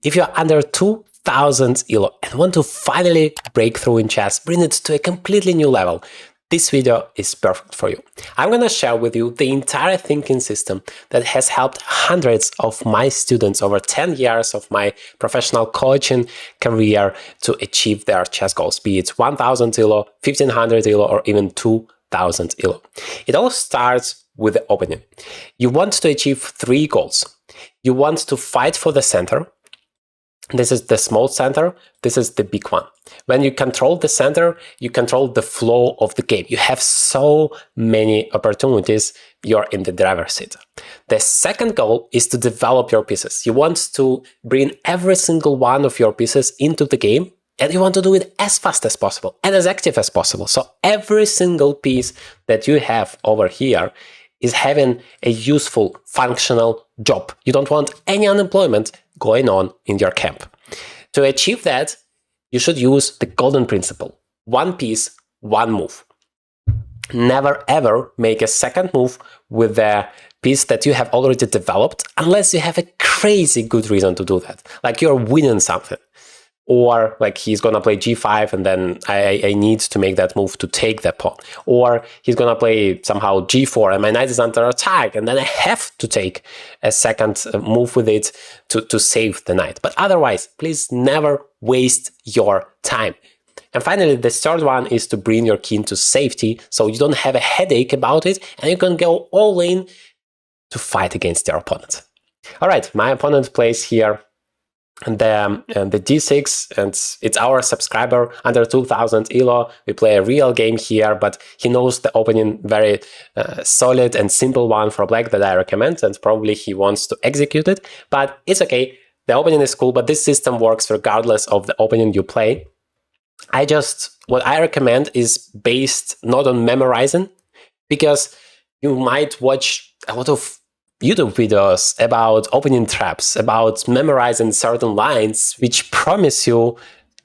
If you're under 2000 ELO and want to finally break through in chess, bring it to a completely new level, this video is perfect for you. I'm gonna share with you the entire thinking system that has helped hundreds of my students over 10 years of my professional coaching career to achieve their chess goals, be it 1000 ELO, 1500 ELO, or even 2000 ELO. It all starts with the opening. You want to achieve 3 goals. You want to fight for the center. This is the small center, this is the big one. When you control the center, you control the flow of the game. You have so many opportunities, you're in the driver's seat. The second goal is to develop your pieces. You want to bring every single one of your pieces into the game, and you want to do it as fast as possible and as active as possible. So every single piece that you have over here is having a useful, functional job. You don't want any unemployment going on in your camp. To achieve that, you should use the golden principle. 1 piece, 1 move. Never ever make a second move with the piece that you have already developed unless you have a crazy good reason to do that. Like you're winning something. Or like he's gonna play g5 and then I need to make that move to take that pawn. Or he's gonna play somehow g4 and my knight is under attack and then I have to take a second move with it to save the knight. But otherwise, please never waste your time. And finally, the third one is to bring your king to safety so you don't have a headache about it and you can go all in to fight against your opponent. All right, my opponent plays here the d6, and it's our subscriber under 2000 ELO. We play a real game here, but he knows the opening very solid and simple one for black that I recommend, and probably he wants to execute it, but it's okay. The opening is cool, but this system works regardless of the opening you play. What I recommend is based not on memorizing, because you might watch a lot of YouTube videos about opening traps, about memorizing certain lines which promise you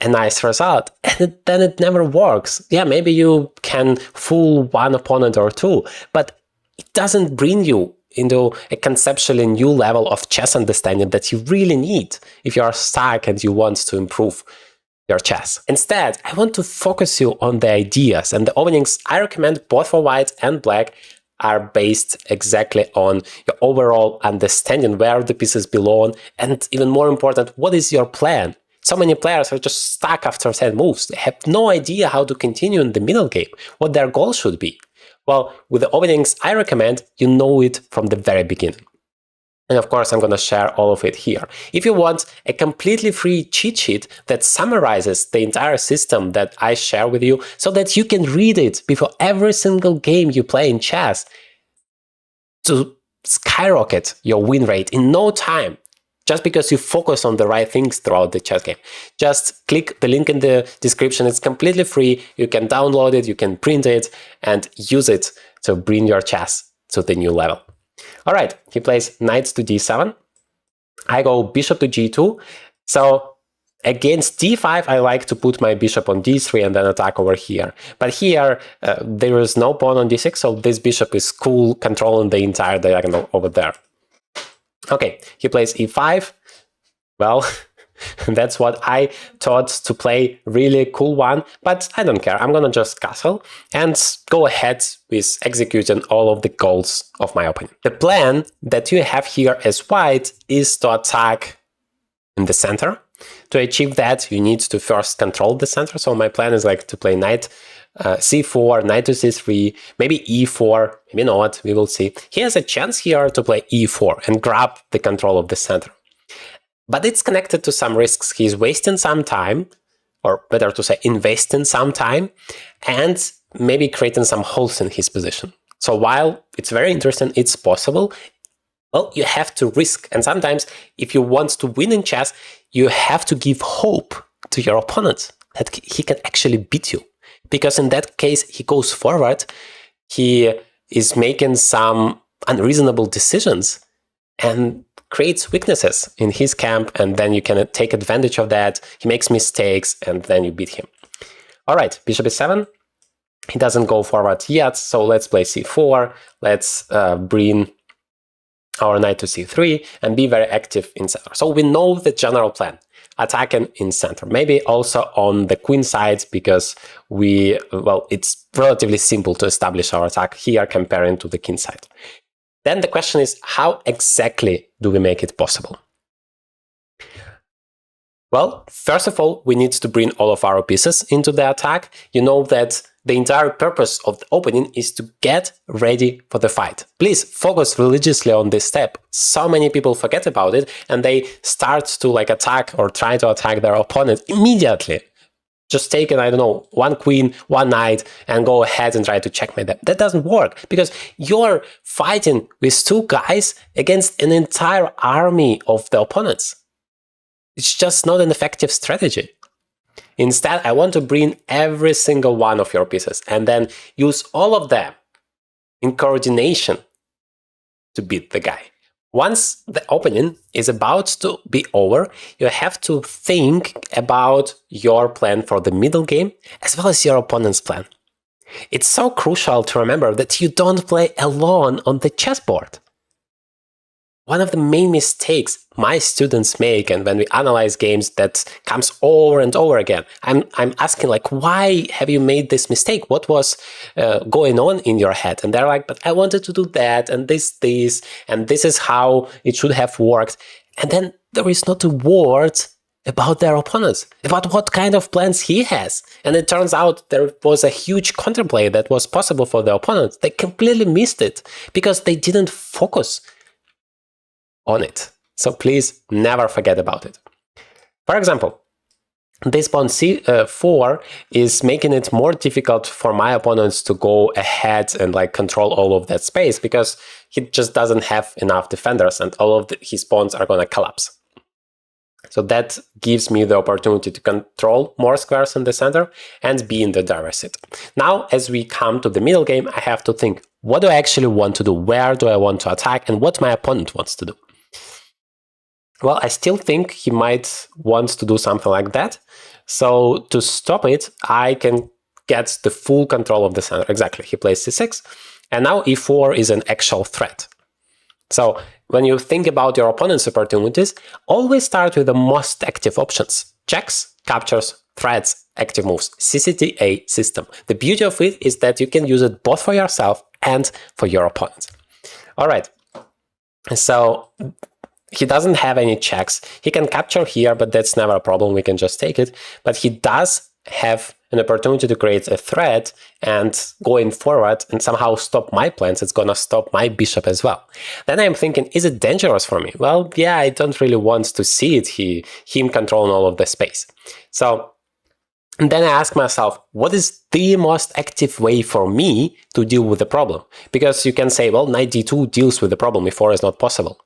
a nice result, and then it never works. Yeah, maybe you can fool one opponent or two, but it doesn't bring you into a conceptually new level of chess understanding that you really need if you are stuck and you want to improve your chess. Instead, I want to focus you on the ideas, and the openings I recommend both for white and black are based exactly on your overall understanding where the pieces belong, and even more important, what is your plan? So many players are just stuck after 10 moves. They have no idea how to continue in the middle game, what their goal should be. Well, with the openings I recommend, you know it from the very beginning. And of course, I'm going to share all of it here. If you want a completely free cheat sheet that summarizes the entire system that I share with you so that you can read it before every single game you play in chess to skyrocket your win rate in no time, just because you focus on the right things throughout the chess game, just click the link in the description. It's completely free. You can download it, you can print it, and use it to bring your chess to the new level. All right, he plays knight to d7. I go bishop to g2. So against d5, I like to put my bishop on d3 and then attack over here. But here, there is no pawn on d6, so this bishop is cool, controlling the entire diagonal over there. Okay, he plays e5. Well, that's what I thought to play, really cool one, but I don't care. I'm gonna just castle and go ahead with executing all of the goals of my opponent. The plan that you have here as white is to attack in the center. To achieve that, you need to first control the center. So my plan is like to play knight c4, knight to c3, maybe e4, maybe not, we will see. He has a chance here to play e4 and grab the control of the center. But it's connected to some risks. He's wasting some time, or better to say, investing some time, and maybe creating some holes in his position. So while it's very interesting, it's possible, well, you have to risk. And sometimes, if you want to win in chess, you have to give hope to your opponent that he can actually beat you. Because in that case, he goes forward, he is making some unreasonable decisions, and creates weaknesses in his camp, and then you can take advantage of that. He makes mistakes, and then you beat him. All right, bishop e7. He doesn't go forward yet, so let's play c4. Let's bring our knight to c3 and be very active in center. So we know the general plan, attacking in center, maybe also on the queen side, because it's relatively simple to establish our attack here comparing to the king side. Then the question is, how exactly do we make it possible? Well, first of all, we need to bring all of our pieces into the attack. You know that the entire purpose of the opening is to get ready for the fight. Please focus religiously on this step. So many people forget about it and they start to attack or try to attack their opponent immediately. Just taking, I don't know, one queen, one knight, and go ahead and try to checkmate them. That doesn't work because you're fighting with two guys against an entire army of the opponents. It's just not an effective strategy. Instead, I want to bring every single one of your pieces and then use all of them in coordination to beat the guy. Once the opening is about to be over, you have to think about your plan for the middle game as well as your opponent's plan. It's so crucial to remember that you don't play alone on the chessboard. One of the main mistakes my students make, and when we analyze games, that comes over and over again. I'm asking why have you made this mistake? What was going on in your head? And they're like, but I wanted to do that and this, and this is how it should have worked. And then there is not a word about their opponents, about what kind of plans he has. And it turns out there was a huge counterplay that was possible for the opponents. They completely missed it because they didn't focus on it. So please never forget about it. For example, this pawn c4 is making it more difficult for my opponents to go ahead and control all of that space because he just doesn't have enough defenders and all of his pawns are going to collapse. So that gives me the opportunity to control more squares in the center and be in the driver's seat. Now, as we come to the middle game, I have to think, what do I actually want to do? Where do I want to attack? And what my opponent wants to do? Well, I still think he might want to do something like that. So to stop it, I can get the full control of the center. Exactly, he plays c6, and now e4 is an actual threat. So when you think about your opponent's opportunities, always start with the most active options. Checks, captures, threats, active moves, CCTA system. The beauty of it is that you can use it both for yourself and for your opponent. All right, so he doesn't have any checks. He can capture here, but that's never a problem. We can just take it. But he does have an opportunity to create a threat and going forward and somehow stop my plans. It's gonna stop my bishop as well. Then I'm thinking, is it dangerous for me? Well, yeah, I don't really want to see it, him controlling all of the space. So and then I ask myself, what is the most active way for me to deal with the problem? Because you can say, well, knight d2 deals with the problem, e4 is not possible.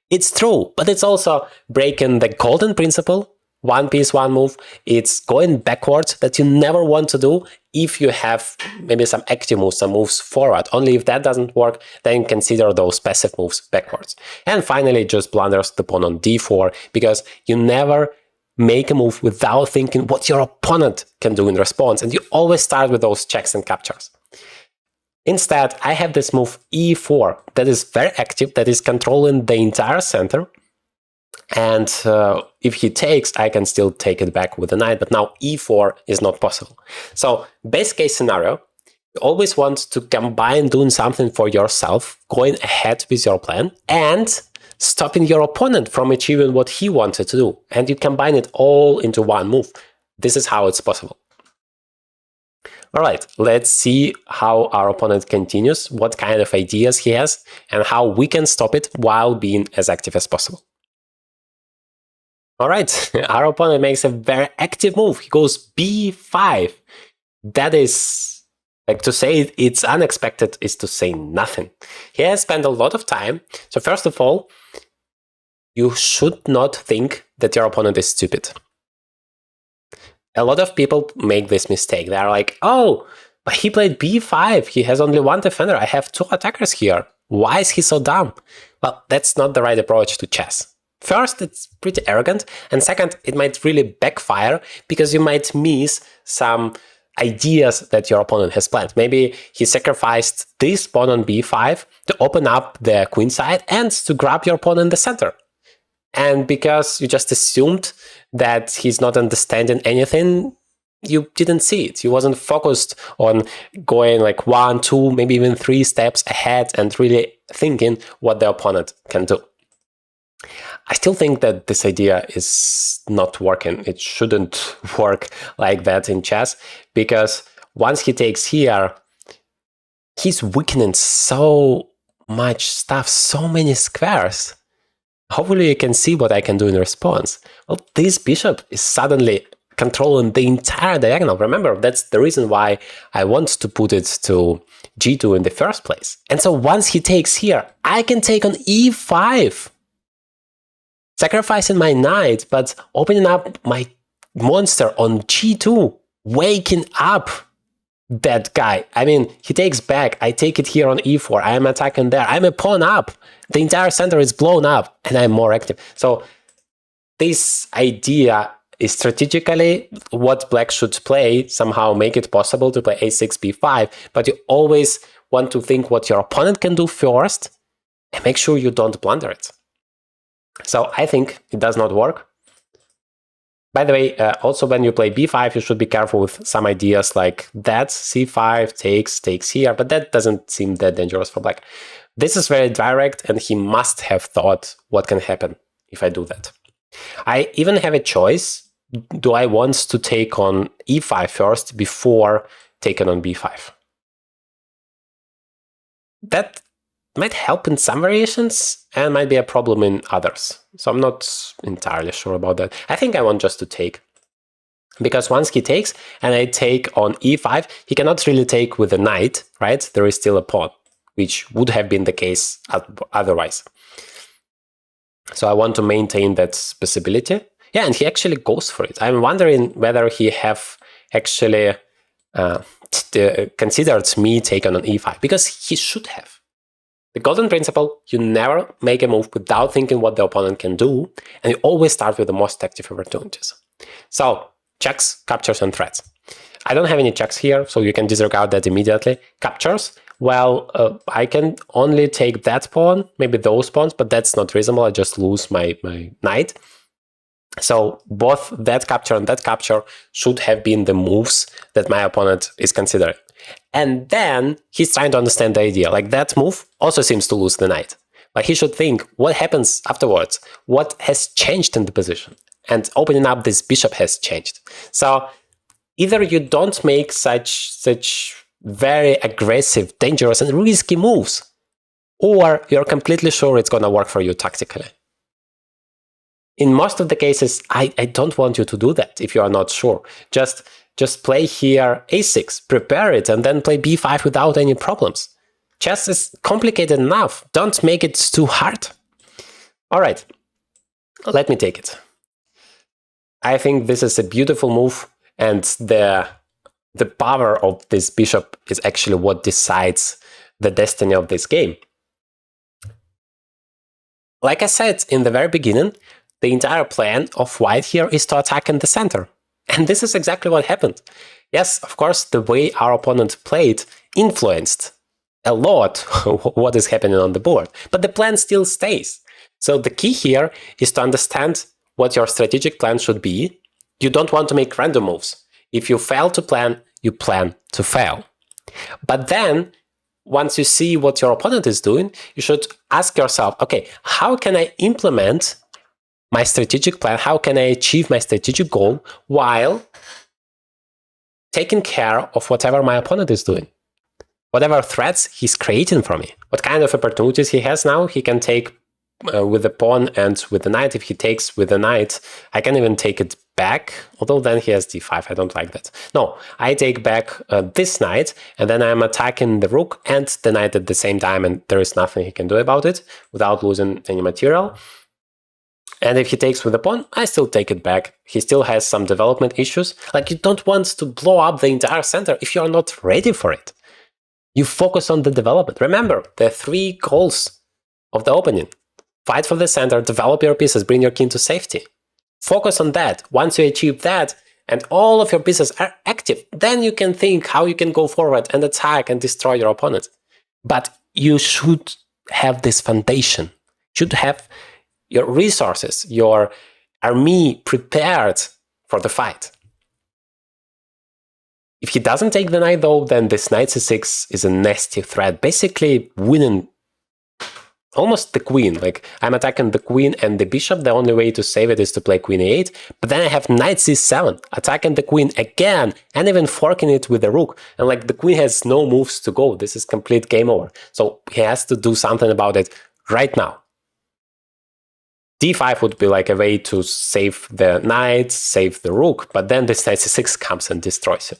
It's true, but it's also breaking the golden principle, one piece, one move. It's going backwards that you never want to do if you have maybe some active moves, some moves forward. Only if that doesn't work, then consider those passive moves backwards. And finally, just blunders the pawn on d4, because you never make a move without thinking what your opponent can do in response. And you always start with those checks and captures. Instead, I have this move e4 that is very active, that is controlling the entire center. And if he takes, I can still take it back with the knight, but now e4 is not possible. So best case scenario, you always want to combine doing something for yourself, going ahead with your plan, and stopping your opponent from achieving what he wanted to do. And you combine it all into one move. This is how it's possible. All right, let's see how our opponent continues, what kind of ideas he has, and how we can stop it while being as active as possible. All right, our opponent makes a very active move. He goes b5. That is, to say it's unexpected is to say nothing. He has spent a lot of time. So first of all, you should not think that your opponent is stupid. A lot of people make this mistake. They are like, oh, but he played b5. He has only one defender. I have two attackers here. Why is he so dumb? Well, that's not the right approach to chess. First, it's pretty arrogant. And second, it might really backfire because you might miss some ideas that your opponent has planned. Maybe he sacrificed this pawn on b5 to open up the queen side and to grab your pawn in the center. And because you just assumed that he's not understanding anything, you didn't see it. You wasn't focused on going like 1, 2, maybe even 3 steps ahead and really thinking what the opponent can do. I still think that this idea is not working. It shouldn't work like that in chess, because once he takes here, he's weakening so much stuff, so many squares. Hopefully you can see what I can do in response. Well, this bishop is suddenly controlling the entire diagonal. Remember, that's the reason why I want to put it to g2 in the first place. And so once he takes here, I can take on e5. Sacrificing my knight, but opening up my monster on g2, waking up that guy. I mean, he takes back, I take it here on e4, I am attacking there, I'm a pawn up, the entire center is blown up, and I'm more active. So this idea is strategically what black should play, somehow make it possible to play a6, b5, but you always want to think what your opponent can do first, and make sure you don't blunder it. So I think it does not work. By the way, also when you play b5, you should be careful with some ideas like that. c5 takes here, but that doesn't seem that dangerous for black. This is very direct, and he must have thought what can happen if I do that. I even have a choice. Do I want to take on e5 first before taking on b5? That might help in some variations and might be a problem in others. So I'm not entirely sure about that. I think I want just to take. Because once he takes and I take on e5, he cannot really take with a knight, right? There is still a pawn, which would have been the case otherwise. So I want to maintain that possibility. Yeah, and he actually goes for it. I'm wondering whether he have actually considered me taking on e5, because he should have. The golden principle, you never make a move without thinking what the opponent can do, and you always start with the most active opportunities. So, checks, captures, and threats. I don't have any checks here, so you can disregard that immediately. Captures, well, I can only take that pawn, maybe those pawns, but that's not reasonable, I just lose my knight. So both that capture and that capture should have been the moves that my opponent is considering. And then he's trying to understand the idea. Like that move also seems to lose the knight. But he should think, what happens afterwards? What has changed in the position? And opening up this bishop has changed. So either you don't make such very aggressive, dangerous, and risky moves, or you're completely sure it's going to work for you tactically. In most of the cases, I don't want you to do that if you are not sure. Just play here a6, prepare it, and then play b5 without any problems. Chess is complicated enough. Don't make it too hard. All right, let me take it. I think this is a beautiful move, and the power of this bishop is actually what decides the destiny of this game. Like I said in the very beginning, the entire plan of white here is to attack in the center. And this is exactly what happened. Yes, of course, the way our opponent played influenced a lot what is happening on the board. But the plan still stays. So the key here is to understand what your strategic plan should be. You don't want to make random moves. If you fail to plan, you plan to fail. But then, once you see what your opponent is doing, you should ask yourself, okay, how can I implement my strategic plan? How can I achieve my strategic goal while taking care of whatever my opponent is doing? Whatever threats he's creating for me. What kind of opportunities he has now? He can take with the pawn and with the knight. If he takes with the knight, I can even take it back, although then he has d5. I don't like that. No, I take back this knight, and then I'm attacking the rook and the knight at the same time, and there is nothing he can do about it without losing any material. And if he takes with the pawn, I still take it back. He still has some development issues. Like, you don't want to blow up the entire center if you're not ready for it. You focus on the development. Remember, the 3 goals of the opening. Fight for the center, develop your pieces, bring your king to safety. Focus on that. Once you achieve that, and all of your pieces are active, then you can think how you can go forward and attack and destroy your opponent. But you should have this foundation, you should have your resources, your army prepared for the fight. If he doesn't take the knight though, then this knight c6 is a nasty threat, basically winning almost the queen. Like, I'm attacking the queen and the bishop, the only way to save it is to play queen e8, but then I have knight c7, attacking the queen again, and even forking it with the rook, and like the queen has no moves to go, this is complete game over. So he has to do something about it right now. d5 would be like a way to save the knight, save the rook, but then this knight c6 comes and destroys it.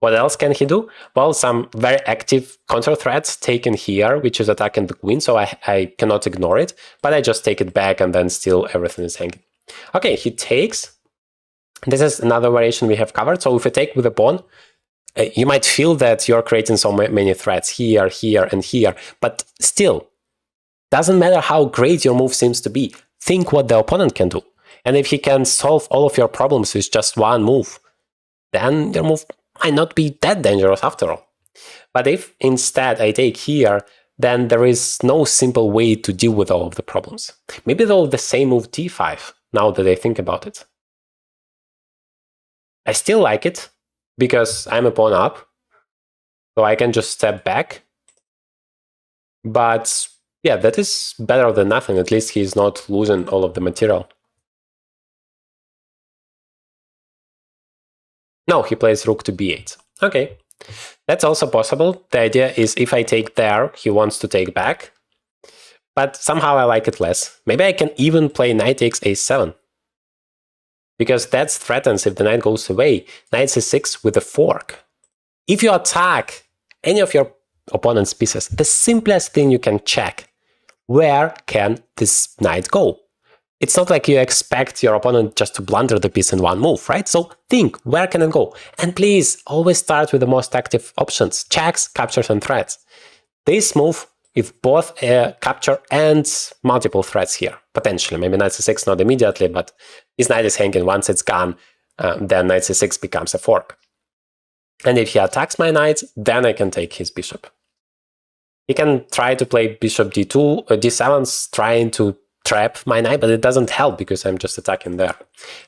What else can he do? Well, some very active counter threats taken here, which is attacking the queen, so I cannot ignore it, but I just take it back and then still everything is hanging. Okay, he takes. This is another variation we have covered. So if you take with a pawn, you might feel that you're creating so many threats here, here, and here, but still, doesn't matter how great your move seems to be. Think what the opponent can do. And if he can solve all of your problems with just one move, then your move might not be that dangerous after all. But if instead I take here, then there is no simple way to deal with all of the problems. Maybe though the same move d5, now that I think about it. I still like it, because I'm a pawn up, so I can just step back. But yeah, that is better than nothing, at least he's not losing all of the material. No, he plays rook to b8. Okay, that's also possible. The idea is if I take there, he wants to take back. But somehow I like it less. Maybe I can even play knight takes a7. Because that threatens if the knight goes away. Knight c6 with a fork. If you attack any of your opponent's pieces, the simplest thing you can check, where can this knight go? It's not like you expect your opponent just to blunder the piece in one move, right? So think, where can it go? And please, always start with the most active options, checks, captures, and threats. This move, if both capture and multiple threats here, potentially, maybe knight c6 not immediately, but his knight is hanging. Once it's gone, then knight c6 becomes a fork. And if he attacks my knight, then I can take his bishop. He can try to play bishop d2, d7's trying to trap my knight, but it doesn't help because I'm just attacking there.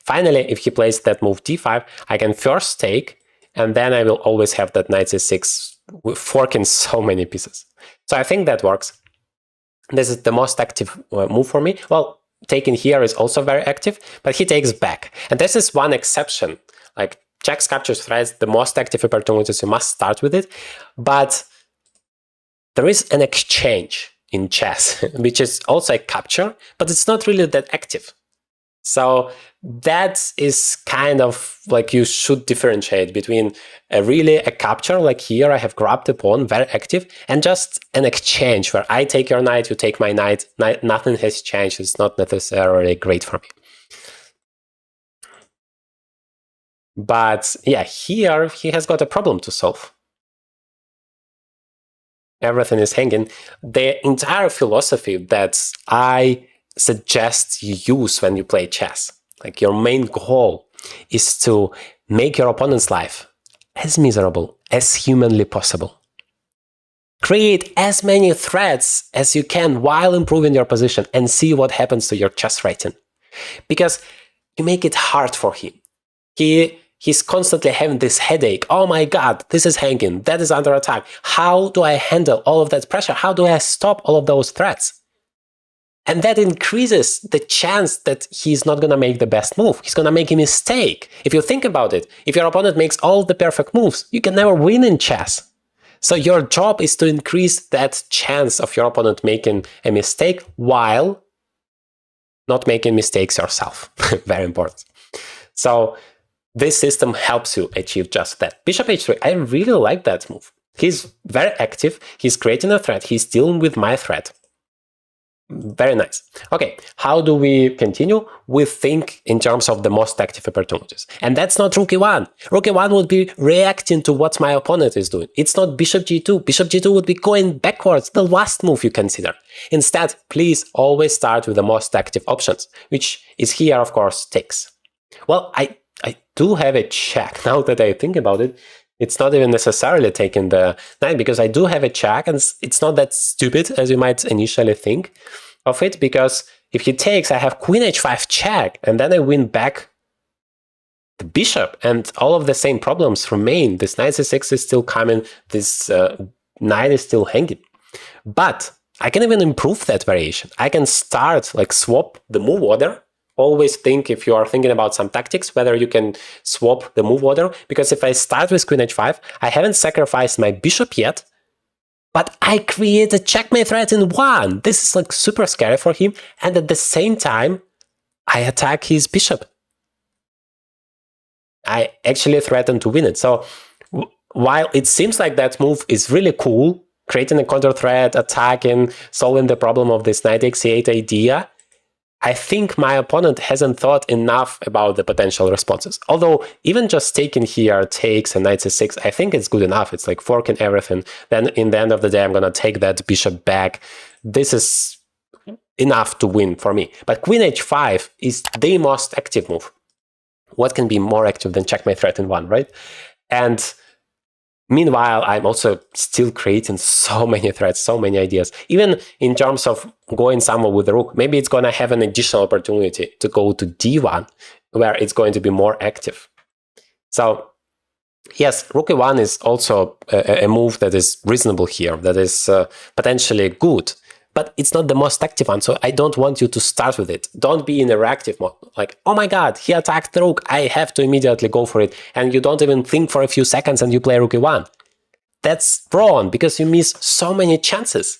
Finally, if he plays that move d5, I can first take, and then I will always have that knight c6 forking so many pieces. So I think that works. This is the most active move for me. Well, taking here is also very active, but he takes back. And this is one exception. Like checks, captures, threats, the most active opportunities, you must start with it. But there is an exchange in chess, which is also a capture, but it's not really that active. So that is kind of like you should differentiate between a capture, like here I have grabbed the pawn, very active, and just an exchange where I take your knight, you take my knight, nothing has changed, it's not necessarily great for me. But yeah, here he has got a problem to solve. Everything is hanging. The entire philosophy that I suggest you use when you play chess, like your main goal is to make your opponent's life as miserable as humanly possible. Create as many threats as you can while improving your position and see what happens to your chess rating. Because you make it hard for him. He's constantly having this headache. Oh my God, this is hanging, that is under attack. How do I handle all of that pressure? How do I stop all of those threats? And that increases the chance that he's not going to make the best move. He's going to make a mistake. If you think about it, if your opponent makes all the perfect moves, you can never win in chess. So your job is to increase that chance of your opponent making a mistake while not making mistakes yourself. Very important. So this system helps you achieve just that. Bishop h3, I really like that move. He's very active, he's creating a threat, he's dealing with my threat. Very nice. Okay, how do we continue? We think in terms of the most active opportunities. And that's not rook e1. Rook e1 would be reacting to what my opponent is doing. It's not bishop g2. Bishop g2 would be going backwards, the last move you consider. Instead, please always start with the most active options, which is here, of course, takes. Well, I do have a check. Now that I think about it, it's not even necessarily taking the knight, because I do have a check, and it's not that stupid as you might initially think of it, because if he takes, I have queen h5 check, and then I win back the bishop, and all of the same problems remain. This knight c6 is still coming, this knight is still hanging. But I can even improve that variation. I can start, like, swap the move order. Always think, if you are thinking about some tactics, whether you can swap the move order, because if I start with queen h5, I haven't sacrificed my bishop yet, but I create a checkmate threat in one. This is like super scary for him, and at the same time, I attack his bishop. I actually threaten to win it. So while it seems like that move is really cool, creating a counter threat, attacking, solving the problem of this knight x8 idea, I think my opponent hasn't thought enough about the potential responses. Although even just taking here takes and knight c6, I think it's good enough. It's like forking everything. Then in the end of the day, I'm going to take that bishop back. This is enough to win for me. But queen h5 is the most active move. What can be more active than checkmate threat in one, right? And meanwhile, I'm also still creating so many threats, so many ideas. Even in terms of going somewhere with the rook, maybe it's going to have an additional opportunity to go to d1, where it's going to be more active. So yes, rook e1 is also a move that is reasonable here, that is potentially good. But it's not the most active one, so I don't want you to start with it. Don't be in a reactive mode. Like, oh my god, he attacked the rook, I have to immediately go for it. And you don't even think for a few seconds and you play rook e1. That's wrong, because you miss so many chances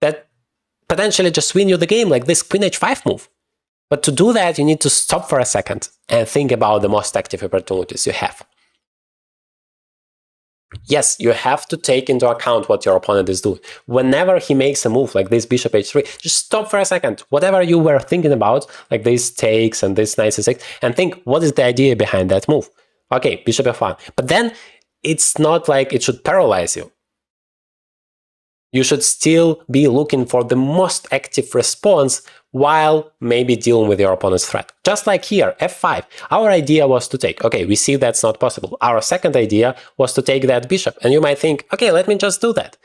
that potentially just win you the game, like this queen h5 move. But to do that, you need to stop for a second and think about the most active opportunities you have. Yes, you have to take into account what your opponent is doing. Whenever he makes a move like this bishop h3, just stop for a second. Whatever you were thinking about, like this takes and this knight c6, and think, what is the idea behind that move? Okay, bishop f1. But then it's not like it should paralyze you. You should still be looking for the most active response while maybe dealing with your opponent's threat. Just like here, f5. Our idea was to take. Okay, we see that's not possible. Our second idea was to take that bishop. And you might think, okay, let me just do that.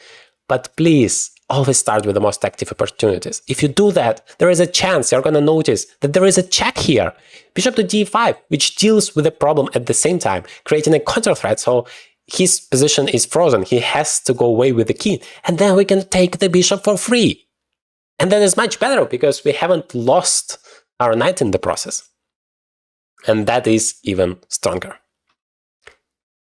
But please, always start with the most active opportunities. If you do that, there is a chance you're going to notice that there is a check here. Bishop to d5, which deals with the problem at the same time, creating a counter threat. So his position is frozen. He has to go away with the king. And then we can take the bishop for free. And that is much better, because we haven't lost our knight in the process. And that is even stronger.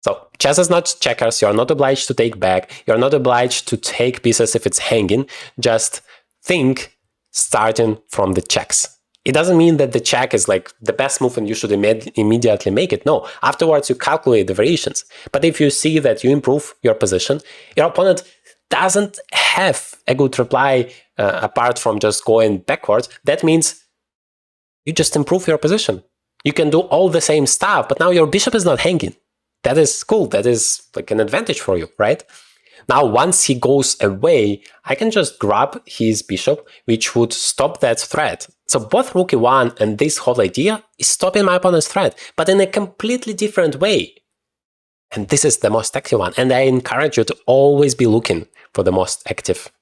So chess is not checkers. You're not obliged to take back. You're not obliged to take pieces if it's hanging. Just think starting from the checks. It doesn't mean that the check is like the best move and you should immediately make it. No, afterwards you calculate the variations. But if you see that you improve your position, your opponent doesn't have a good reply apart from just going backwards, that means you just improve your position. You can do all the same stuff, but now your bishop is not hanging. That is cool. That is like an advantage for you, right? Now, once he goes away, I can just grab his bishop, which would stop that threat. So both rook e1 and this whole idea is stopping my opponent's threat, but in a completely different way. And this is the most active one. And I encourage you to always be looking for the most active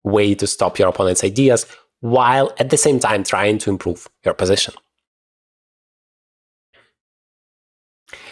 way to stop your opponent's ideas, while at the same time trying to improve your position.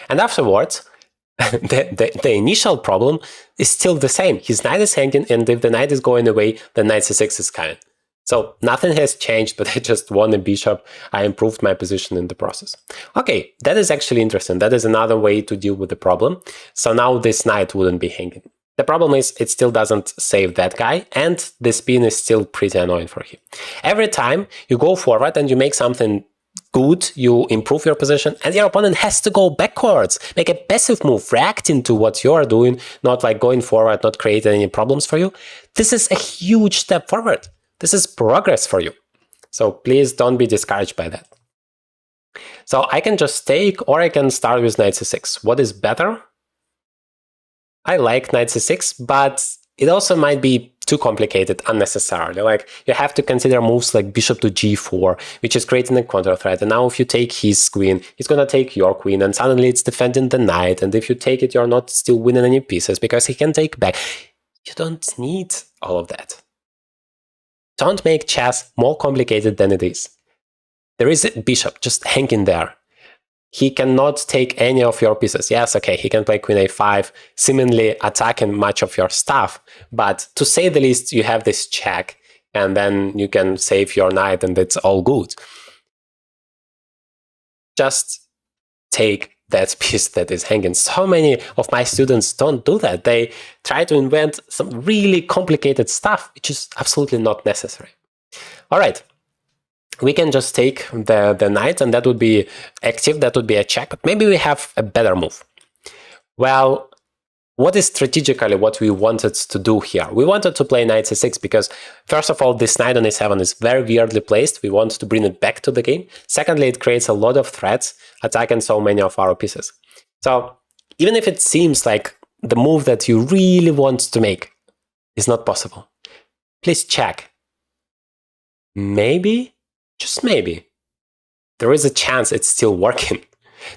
And afterwards, the initial problem is still the same. His knight is hanging, and if the knight is going away, the knight c6 is coming. So nothing has changed, but I just won a bishop. I improved my position in the process. Okay, that is actually interesting. That is another way to deal with the problem. So now this knight wouldn't be hanging. The problem is it still doesn't save that guy, and the spin is still pretty annoying for him. Every time you go forward and you make something good, you improve your position, and your opponent has to go backwards, make a passive move, reacting to what you are doing, not like going forward, not creating any problems for you. This is a huge step forward. This is progress for you. So please don't be discouraged by that. So I can just take, or I can start with knight c6. What is better? I like knight c6, but it also might be too complicated unnecessarily. Like, you have to consider moves like bishop to g4, which is creating a counter threat. And now if you take his queen, he's gonna take your queen, and suddenly it's defending the knight. And if you take it, you're not still winning any pieces because he can take back. You don't need all of that. Don't make chess more complicated than it is. There is a bishop just hanging there. He cannot take any of your pieces. Yes, okay, he can play queen a5, seemingly attacking much of your stuff, but to say the least, you have this check, and then you can save your knight, and it's all good. Just take that piece that is hanging. So many of my students don't do that. They try to invent some really complicated stuff, which is absolutely not necessary. All right. We can just take the knight, and that would be active, that would be a check, but maybe we have a better move. Well, what is strategically what we wanted to do here? We wanted to play knight c6 because, first of all, this knight on a7 is very weirdly placed. We want to bring it back to the game. Secondly, it creates a lot of threats, attacking so many of our pieces. So even if it seems like the move that you really want to make is not possible, please check. Maybe, just maybe, there is a chance it's still working.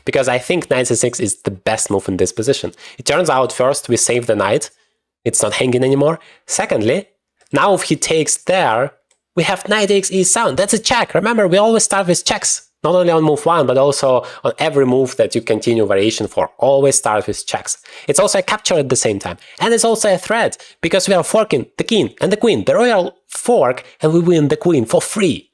Because I think knight c6 is the best move in this position. It turns out, first, we save the knight. It's not hanging anymore. Secondly, now if he takes there, we have knight takes e7. That's a check. Remember, we always start with checks. Not only on move 1, but also on every move that you continue variation for. Always start with checks. It's also a capture at the same time. And it's also a threat, because we are forking the king and the queen. The royal fork, and we win the queen for free.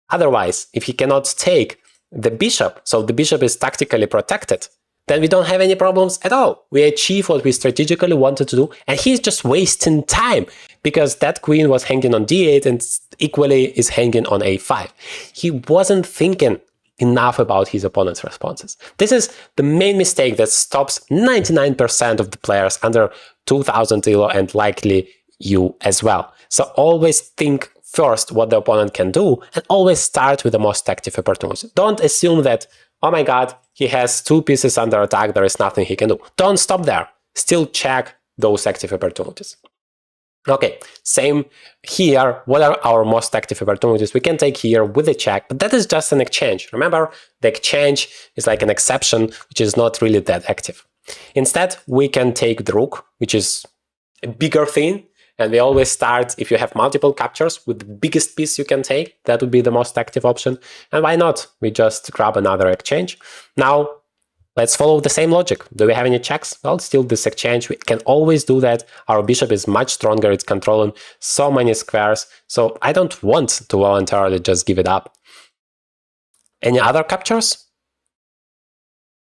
Otherwise, if he cannot take the bishop, so the bishop is tactically protected, then we don't have any problems at all. We achieve what we strategically wanted to do, and he's just wasting time because that queen was hanging on d8 and equally is hanging on a5. He wasn't thinking enough about his opponent's responses. This is the main mistake that stops 99% of the players under 2000 ELO, and likely you as well. So always think first what the opponent can do, and always start with the most active opportunity. Don't assume that, oh my god, he has two pieces under attack, there is nothing he can do. Don't stop there. Still check those active opportunities. Okay, same here. What are our most active opportunities? We can take here with a check, but that is just an exchange. Remember, the exchange is like an exception, which is not really that active. Instead, we can take the rook, which is a bigger thing. And we always start, if you have multiple captures, with the biggest piece you can take. That would be the most active option. And why not? We just grab another exchange. Now, let's follow the same logic. Do we have any checks? Well, still this exchange. We can always do that. Our bishop is much stronger. It's controlling so many squares. So I don't want to voluntarily just give it up. Any other captures?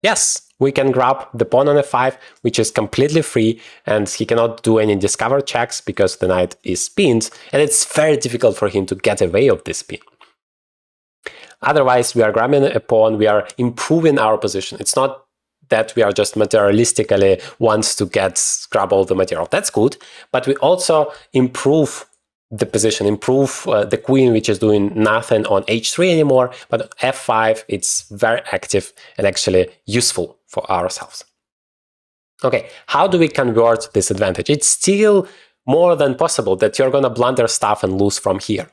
Yes. We can grab the pawn on f5, which is completely free, and he cannot do any discover checks because the knight is pinned, and it's very difficult for him to get away of this pin. Otherwise, we are grabbing a pawn, we are improving our position. It's not that we are just materialistically wants to grab all the material. That's good, but we also improve the position, improve the queen, which is doing nothing on h3 anymore, but f5, it's very active and actually useful for ourselves. Okay, how do we convert this advantage? It's still more than possible that you're gonna blunder stuff and lose from here.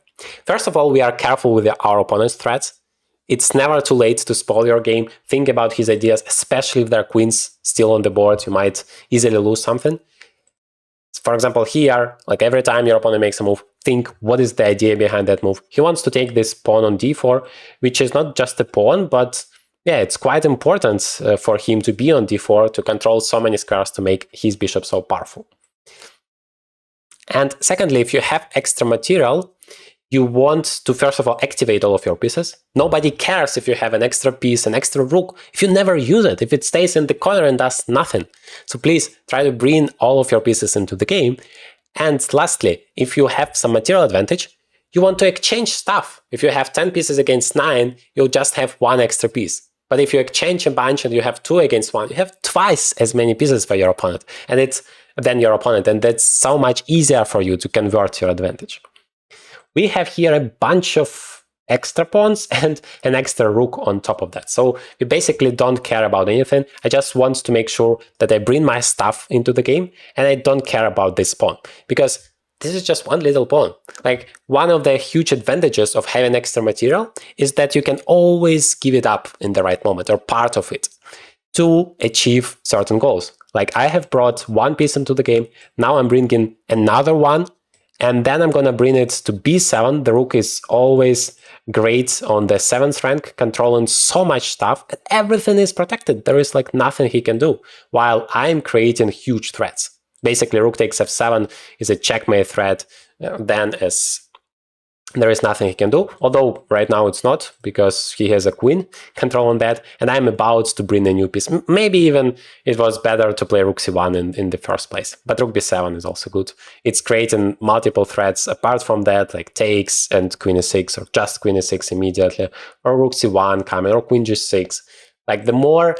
First of all, we are careful with our opponent's threats. It's never too late to spoil your game. Think about his ideas, especially if there are queens still on the board, you might easily lose something. For example, here, like every time your opponent makes a move, think what is the idea behind that move. He wants to take this pawn on d4, which is not just a pawn, but yeah, it's quite important for him to be on d4 to control so many squares to make his bishop so powerful. And secondly, if you have extra material, you want to first of all activate all of your pieces. Nobody cares if you have an extra piece, an extra rook, if you never use it, if it stays in the corner and does nothing. So please try to bring all of your pieces into the game. And lastly, if you have some material advantage, you want to exchange stuff. If you have 10 pieces against 9, you'll just have one extra piece. But if you exchange a bunch and you have 2 against 1, you have twice as many pieces for your opponent, and that's so much easier for you to convert your advantage. We have here a bunch of extra pawns and an extra rook on top of that. So we basically don't care about anything. I just want to make sure that I bring my stuff into the game and I don't care about this pawn. Because this is just one little pawn. Like, one of the huge advantages of having extra material is that you can always give it up in the right moment, or part of it, to achieve certain goals. Like, I have brought one piece into the game, now I'm bringing another one, and then I'm gonna bring it to b7. The rook is always great on the 7th rank, controlling so much stuff, and everything is protected. There is like nothing he can do, while I'm creating huge threats. Basically, rook takes f7 is a checkmate threat, then as there is nothing he can do, although right now it's not, because he has a queen controlling that, and I'm about to bring a new piece. Maybe even it was better to play rook c1 in the first place, but rook b7 is also good. It's creating multiple threats apart from that, like takes and queen e6, or just queen e6 immediately, or rook c1 coming, or queen g6. Like, the more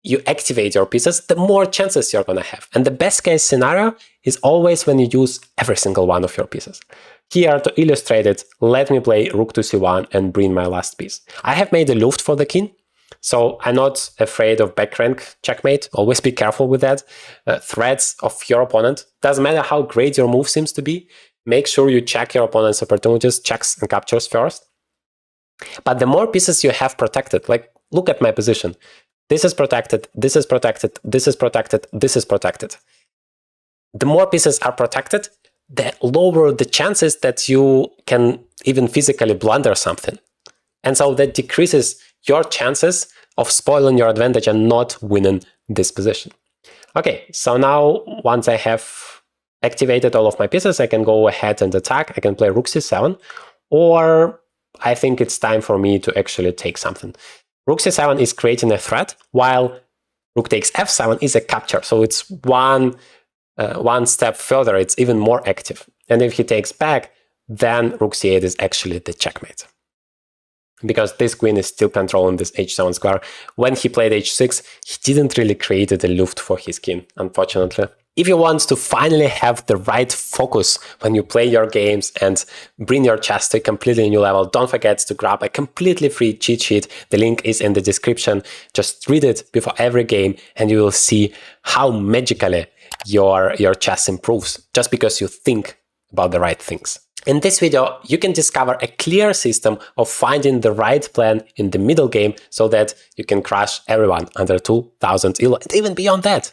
you activate your pieces, the more chances you're gonna have. And the best case scenario is always when you use every single one of your pieces. Here, to illustrate it, let me play rook to c1 and bring my last piece. I have made a luft for the king, so I'm not afraid of back rank checkmate. Always be careful with that. Threats of your opponent. Doesn't matter how great your move seems to be, make sure you check your opponent's opportunities, checks and captures first. But the more pieces you have protected, like, look at my position. This is protected, this is protected, this is protected, this is protected. The more pieces are protected, the lower the chances that you can even physically blunder something. And so that decreases your chances of spoiling your advantage and not winning this position. Okay, so now once I have activated all of my pieces, I can go ahead and attack. I can play rook c7, or I think it's time for me to actually take something. Rook c7 is creating a threat, while rook takes f7 is a capture. So it's one step further, it's even more active. And if he takes back, then rook c8 is actually the checkmate, because this queen is still controlling this h7 square. When he played h6, he didn't really create a luft for his king, unfortunately. If you want to finally have the right focus when you play your games and bring your chess to a completely new level, don't forget to grab a completely free cheat sheet. The link is in the description. Just read it before every game and you will see how magically your chess improves, just because you think about the right things. In this video, you can discover a clear system of finding the right plan in the middle game so that you can crush everyone under 2000 ELO and even beyond that.